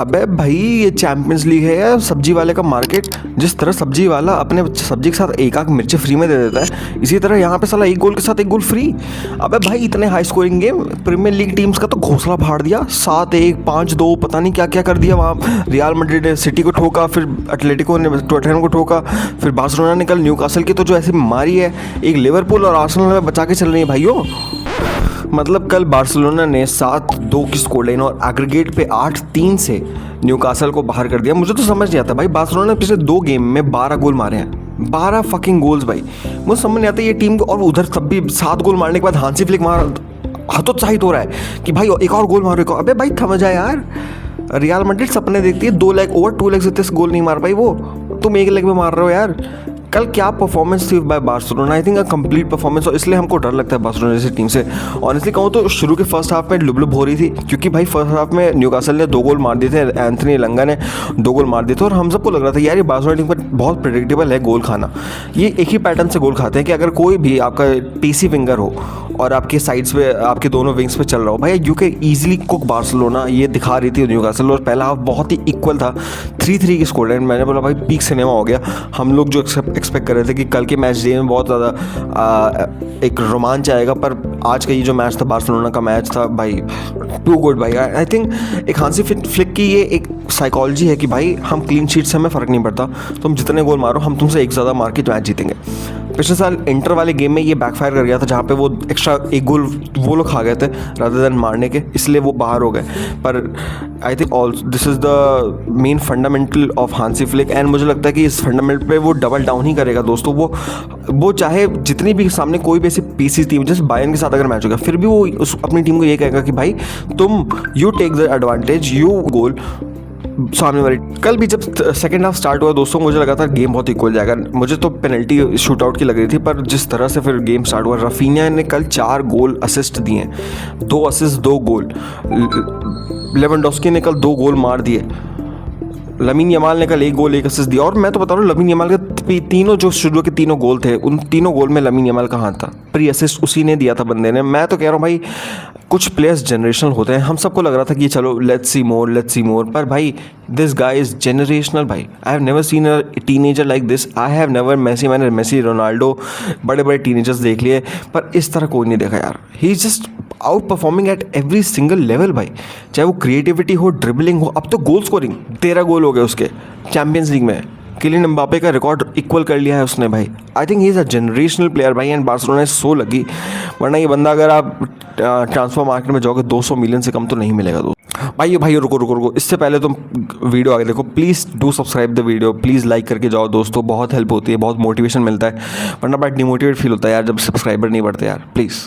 अबे भाई ये चैंपियंस लीग है या सब्जी वाले का मार्केट। जिस तरह सब्जी वाला अपने सब्जी के साथ एक आध मिर्ची फ्री में दे देता है, इसी तरह यहाँ पे साला एक गोल के साथ एक गोल फ्री। अबे भाई इतने high scoring game premier league teams का तो घोंसला फाड़ दिया। 7-1 5-2 पता नहीं क्या क्या कर दिया वहाँ। रियल मैड्रिड ने सिटी को ठोका, फिर एटलेटिको ने टॉटनहम को ठोका, फिर बार्सिलोना ने कल न्यूकासल की तो जो ऐसी मारी है, एक लिवरपूल और आर्सेनल में बचा के चल रही है भाइयों। मतलब कल बार्सिलोना ने 7-2 की स्कोर लाइन और एग्रीगेट पे 8-3 से न्यूकासल को बाहर कर दिया। मुझे तो समझ नहीं आता भाई, बार्सिलोना ने पिछले 2 गेम में 12 गोल मारे हैं, 12 फकिंग गोल्स भाई। मुझे समझ नहीं आता ये टीम को। और उधर तब भी 7 गोल मारने के बाद हांसी फ्लिक मार हतोत्साहित हो रहा है कि भाई एक और गोल मारो। अबे भाई थम जा यार। रियल मैड्रिड सपने देखती है 2 लेग ओवर 2 लेग से गोल नहीं मार पाई वो, तुम 1 लेग में मार रहे हो यार। कल क्या परफॉर्मेंस थी by Barcelona, I think a complete performance. और इसलिए हमको डर लगता है बार्सिलोना जैसी टीम से। ऑनेस्टली कहूँ तो शुरू के फर्स्ट हाफ में लुबलुब हो रही थी, क्योंकि भाई फर्स्ट हाफ में न्यूकासल ने 2 गोल मार दिए थे, एंथनी लंगा ने 2 गोल मार दिए थे। और हम सबको लग रहा था यार ये बार्सिलोना टीम पर बहुत प्रेडिक्टेबल है गोल खाना। ये एक ही पैटर्न से गोल खाते हैं कि अगर कोई भी आपका पीसी विंगर हो और आपके साइड्स पे आपके दोनों विंग्स पे चल रहा हो, भाई you can easily cook Barcelona. ये दिखा रही थी न्यूकासल। और पहला हाफ बहुत ही इक्वल था, 3-3 की स्कोर लाइन। मैंने बोला भाई पीक सिनेमा हो गया। हम लोग जो एक्सपेक्ट कर रहे थे कि कल के मैच डे में बहुत ज़्यादा एक रोमांच आएगा, पर आज का ये जो मैच था बार्सिलोना का मैच था भाई टू गुड भाई। आई थिंक एक हांसी फ्लिक की ये एक साइकोलॉजी है कि भाई हम क्लीन शीट से हमें फ़र्क नहीं पड़ता, तुम जितने गोल मारो हम तुमसे एक ज़्यादा मार के मैच जीतेंगे। पिछले साल इंटर वाले गेम में ये बैकफायर कर गया था, जहाँ पे वो एक्स्ट्रा 1 गोल वो लोग खा गए थे रादर देन मारने के, इसलिए वो बाहर हो गए। पर I think also this is the main fundamental of Hansi Flick. And मुझे लगता है कि इस फंडामेंटल पे वो डबल डाउन ही करेगा दोस्तों। वो चाहे जितनी भी सामने कोई भी ऐसी पीसी टीम जैसे बायर्न के साथ अगर मैच होगा, फिर भी वो अपनी टीम को ये कहेगा कि भाई तुम you take the advantage, you goal सामने वाली। कल भी जब सेकंड हाफ स्टार्ट हुआ दोस्तों, मुझे लगा था गेम बहुत इक्वल जाएगा। मुझे तो पेनल्टी शूट आउट की लग रही थी, पर जिस तरह से फिर गेम स्टार्ट हुआ, रफीनिया ने कल 4 गोल असिस्ट दिए, 2 असिस्ट 2 गोल। लेवेंडोस्की ने कल 2 गोल मार दिए। लमीन यमाल ने कल 1 गोल 1 असिस्ट दिया। और मैं तो बता रहा हूँ लमीन यमाल के तीनों जो शुरू के 3 गोल थे, उन 3 गोल में लमीन यमाल कहाँ था? प्री असिस्ट उसी ने दिया था बंदे ने। मैं तो कह रहा हूँ भाई कुछ प्लेयर्स जनरेशनल होते हैं। हम सबको लग रहा था कि चलो लेट्स सी मोर, पर भाई दिस गाय इज जनरेशनल भाई। I have never seen a teenager like this. I have never मैंने मेसी रोनाल्डो बड़े बड़े टीनेजर्स देख लिए, पर इस तरह कोई नहीं देखा यार। He is just out performing at every single level भाई, चाहे वो क्रिएटिविटी हो, ड्रिबलिंग हो। अब तो गोल स्कोरिंग 13 गोल हो गए उसके चैंपियंस लीग में। किलियन एम्बापे का रिकॉर्ड इक्वल कर लिया है उसने भाई। I think he is a generational player भाई। And Barcelona is so lucky, वरना ये बंदा अगर आप ट्रांसफर मार्केट में जाओगे 200 मिलियन से कम तो नहीं मिलेगा दोस्त। भाई रुको, इससे पहले तुम वीडियो आगे देखो, please do subscribe the video, please like करके जाओ दोस्तों, बहुत हेल्प होती है, बहुत मोटिवेशन मिलता है। वरना बड़ा डिमोटिवेट फील होता है यार जब सब्सक्राइबर नहीं बढ़ते यार, प्लीज़।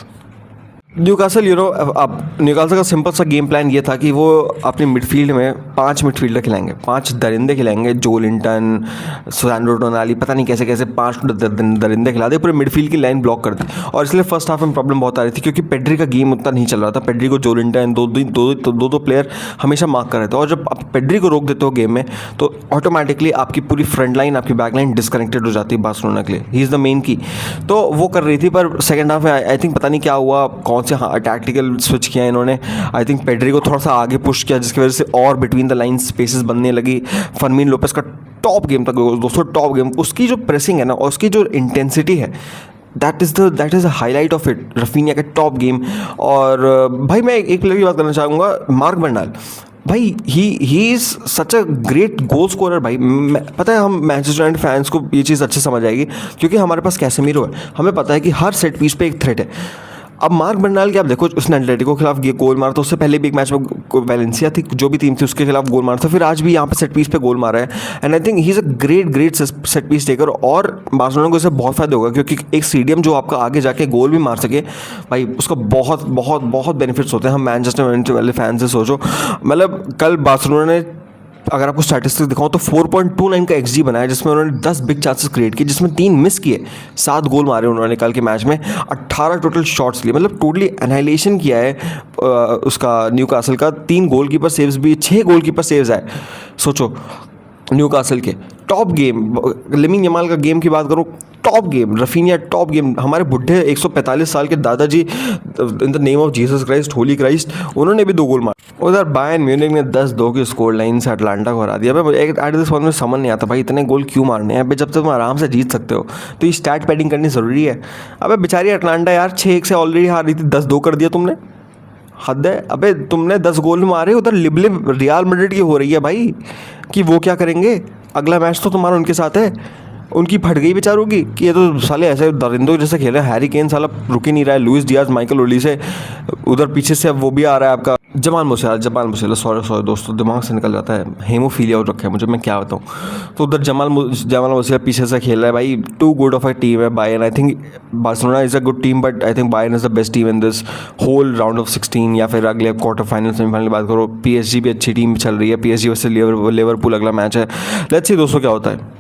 न्यूकासल अब न्यूकासल का सिंपल सा गेम प्लान ये था कि वो अपनी मिडफील्ड में 5 मिडफील्डर खिलाएंगे, 5 दरिंदे खिलाएंगे। जोलिंटन, सैंड्रो टोनाली, पता नहीं कैसे कैसे 5 दरिंदे खिला दे, पूरे मिडफील्ड की लाइन ब्लॉक कर दी। और इसलिए फर्स्ट हाफ में प्रॉब्लम बहुत आ रही थी, क्योंकि पेड्री का गेम उतना नहीं चल रहा था। पेड्री को जोलिंटन दो प्लेयर हमेशा मार्क कर रहे थे। और जब आप पेड्री को रोक देते हो गेम में, तो ऑटोमेटिकली आपकी पूरी फ्रंट लाइन, आपकी बैक लाइन डिस्कनेक्टेड हो जाती है बार्सिलोना के लिए। ही इज़ द मेन की। तो वो कर रही थी, पर सेकेंड हाफ में आई थिंक पता नहीं क्या हुआ, से टैक्टिकल स्विच किया इन्होंने। आई थिंक पेड्री को थोड़ा सा आगे पुश किया, जिसकी वजह से और बिटवीन द लाइन स्पेसेस बनने लगी। फर्मीन लोपेस का टॉप गेम था दोस्तों, टॉप गेम। उसकी जो प्रेसिंग है ना और उसकी जो इंटेंसिटी है, that is the highlight of it. Raphinha का टॉप गेम। और भाई मैं एक प्लेयर की बात करना चाहूँगा, मार्क बर्नाल भाई। He is such a great goal scorer भाई। पता है हम मैनचेस्टर यूनाइटेड फैंस को ये चीज़ अच्छे समझ आएगी, क्योंकि हमारे पास कैसेमीरो है। हमें पता है कि हर सेट पीस पे एक थ्रेट है। अब मार्क बर्नाल के आप देखो, उसने एटलेटिको के खिलाफ ये गोल मारा था, उससे पहले भी एक मैच में वेलेंसिया थी, जो भी टीम थी उसके खिलाफ गोल मारा था, फिर आज भी यहाँ पे सेट पीस पे गोल मारा है। And I think he is a great set piece taker. और बार्सिलोना को इससे बहुत फायदा होगा, क्योंकि एक स्टेडियम जो आपका आगे जाके गोल भी मार सके भाई, उसका बहुत बहुत बहुत बेनिफिट्स होते हैं। हम मैनचेस्टर यूनाइटेड वाले फैन से सोचो, मतलब कल बार्सिलोना ने, अगर आपको स्टैटिस्टिक्स दिखाऊं तो 4.29 का XG बनाया, जिसमें उन्होंने 10 बिग चांसेस क्रिएट किए, जिसमें 3 मिस किए, 7 गोल मारे उन्होंने कल के मैच में, 18 टोटल शॉट्स लिए। मतलब टोटली एनाइलेशन किया है उसका न्यूकासल का। 3 गोलकीपर सेव्स भी, 6 गोलकीपर सेव्स आए। सोचो न्यूकासल के टॉप गेम। लमीन यमाल का गेम की बात करूँ, top game, Raphinha top game. हमारे बुढ़े 145 साल के दादाजी, in the name of Jesus Christ, Holi Christ, उन्होंने भी 2 गोल मारे। उधर बायर्न म्यूनिख ने 10-2 की स्कोर लाइन से अटलांटा को हरा दिया। भाई एट दिस पॉइंट में समझ नहीं आता भाई इतने गोल क्यों मारने हैं। अबे जब तुम आराम से जीत सकते हो तो ये स्टैट पैडिंग करनी ज़रूरी है। अबे बेचारी अटलांटा यार 6-1 से ऑलरेडी हार रही थी, 10-2 कर दिया तुमने, हद है। अबे तुमने 10 गोल मारे, उधर लिब रियल मैड्रिड की हो रही है भाई कि वो क्या करेंगे। अगला मैच तो तुम्हारा उनके साथ है। उनकी फट गई बेचारों की कि ये तो साले ऐसे दरिंदों जैसे खेल रहे हैं। हैरी केन साला रुक ही नहीं रहा है, लुइस डियाज, माइकल ओलिसे, उधर पीछे से अब वो भी आ रहा है आपका जमाल मुसीला, सॉरी दोस्तों, दिमाग से निकल जाता है, हेमोफीलिया हो रखा है मुझे, मैं क्या बताऊँ। तो उधर जमाल मुसीला पीछे से खेल रहा है भाई। Too good of a team है Bayern. I think Barcelona is a good team, but I think Bayern is the best team in this whole round of 16 या फिर अगले क्वार्टर फाइनल सेमीफाइनल की बात करो। PSG भी अच्छी टीम चल रही है, PSG वर्सेस लिवरपूल अगला मैच है। लेट्स सी दोस्तों क्या होता है।